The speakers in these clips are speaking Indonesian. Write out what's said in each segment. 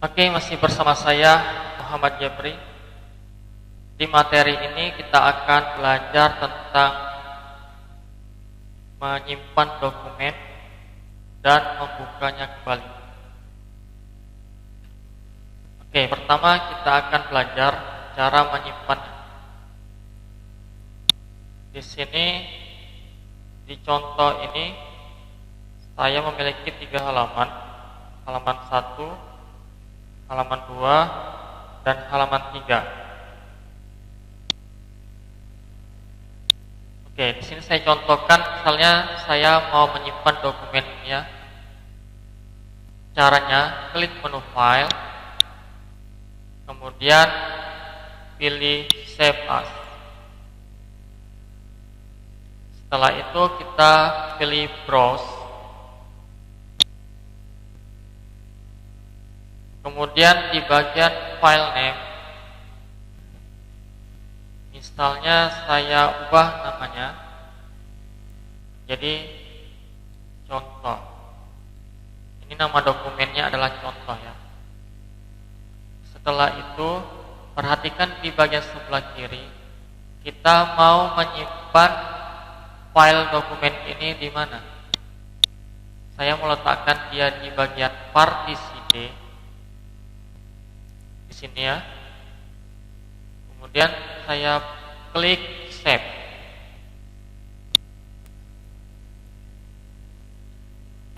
Oke, masih bersama saya Muhammad Jabri. Di materi ini kita akan belajar tentang menyimpan dokumen dan membukanya kembali. Oke, pertama kita akan belajar cara menyimpannya. Di sini di contoh ini saya memiliki 3 halaman. Halaman 1, halaman 2, dan halaman 3. Oke, di sini saya contohkan misalnya saya mau menyimpan dokumen ini ya. Caranya klik menu file, kemudian pilih save as. Setelah itu kita pilih browse. Kemudian di bagian file name, misalnya saya ubah namanya jadi contoh. Ini nama dokumennya adalah contoh ya. Setelah itu perhatikan di bagian sebelah kiri, kita mau menyimpan file dokumen ini di mana? Saya meletakkan dia di bagian partisi D. Di sini ya. Kemudian saya klik save.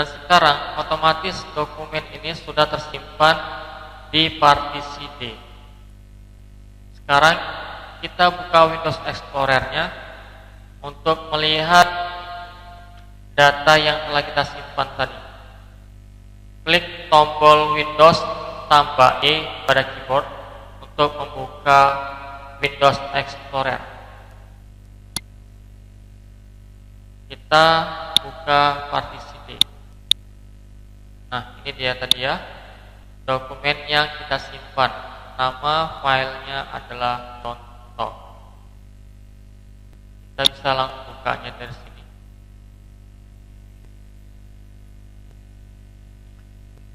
Dan sekarang otomatis dokumen ini sudah tersimpan di partisi D. Sekarang kita buka Windows Explorer-nya untuk melihat data yang telah kita simpan tadi. Klik tombol Windows tambah E pada keyboard untuk membuka Windows Explorer. Kita buka partisi D. Nah, ini dia tadi ya, dokumen yang kita simpan. Nama filenya adalah contoh. Kita bisa langsung bukanya dari sini.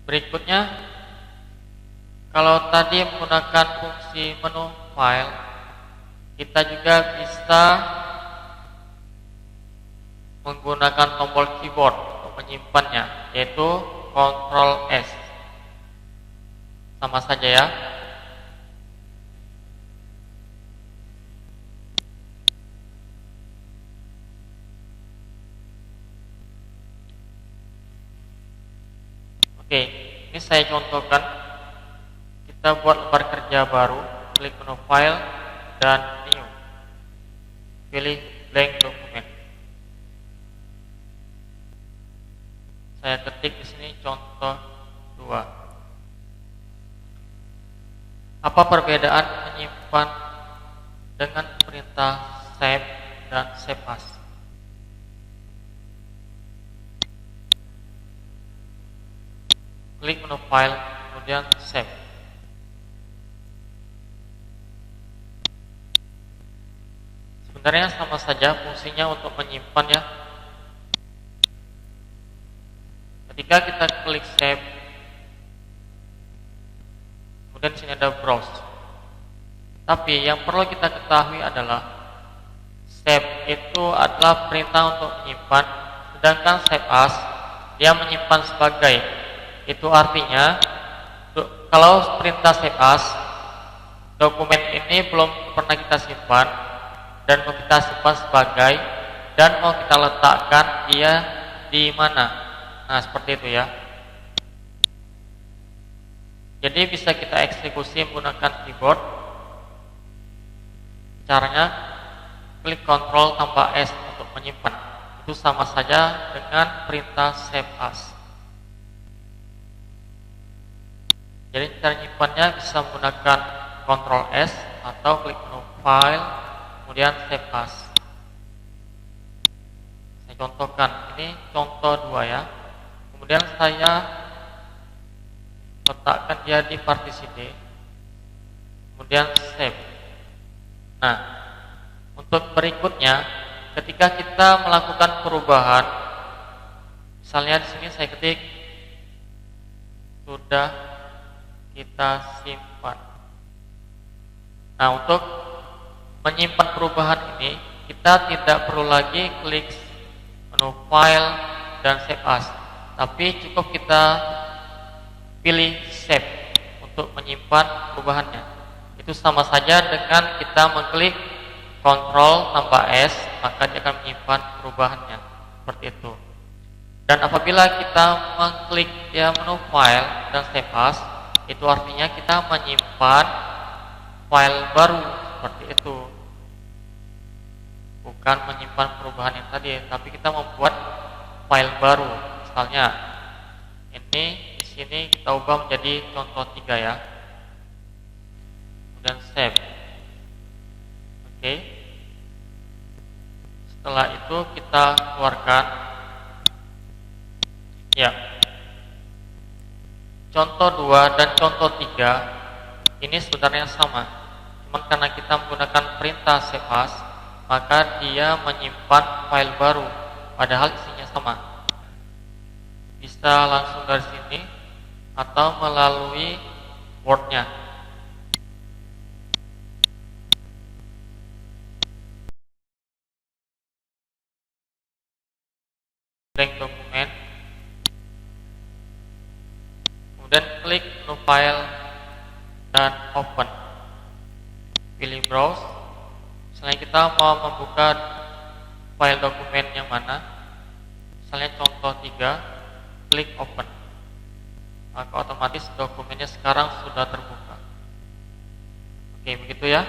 Berikutnya, kalau tadi menggunakan fungsi menu file, kita juga bisa menggunakan tombol keyboard untuk menyimpannya, yaitu Ctrl S. Sama saja ya. Oke, ini saya contohkan. Kita buat lembar kerja baru, klik menu file dan new. Pilih blank dokumen. Saya ketik di sini contoh 2. Apa perbedaan menyimpan dengan perintah save dan save as? Klik menu file, kemudian save. Sebenarnya sama saja fungsinya untuk menyimpan ya. Ketika kita klik save, kemudian sini ada browse. Tapi yang perlu kita ketahui adalah save itu adalah perintah untuk menyimpan, sedangkan save as dia menyimpan sebagai. Itu artinya kalau perintah save as, dokumen ini belum pernah kita simpan dan mau kita simpan sebagai, dan mau kita letakkan dia di mana. Nah, seperti itu ya. Jadi bisa kita eksekusi menggunakan keyboard. Caranya klik Ctrl tambah S untuk menyimpan. Itu sama saja dengan perintah save as. Jadi cara menyimpannya bisa menggunakan Ctrl S atau klik menu file, kemudian save as. Saya contohkan, ini contoh 2 ya. Kemudian saya letakkan dia di partisi D, kemudian save. Nah, untuk berikutnya, ketika kita melakukan perubahan, misalnya di sini saya ketik sudah kita simpan. Nah, untuk menyimpan perubahan ini, kita tidak perlu lagi klik menu file dan save as, tapi cukup kita pilih save untuk menyimpan perubahannya. Itu sama saja dengan kita mengklik Ctrl tambah S, maka dia akan menyimpan perubahannya seperti itu. Dan apabila kita mengklik menu file dan save as, itu artinya kita menyimpan file baru seperti itu, bukan menyimpan perubahan yang tadi, tapi kita membuat file baru. Misalnya ini di sini kita ubah menjadi contoh 3 ya, kemudian save. Oke. Setelah itu kita keluarkan. Ya. Contoh 2 dan contoh 3 ini sebenarnya sama. Cuman karena kita menggunakan perintah save as, maka dia menyimpan file baru padahal isinya sama. Bisa langsung dari sini atau melalui Word-nya. Blank dokumen, kemudian klik menu file dan open, pilih browse. Misalnya kita mau membuka file dokumen yang mana, misalnya contoh 3, klik open, maka otomatis dokumennya sekarang sudah terbuka. Oke, begitu ya.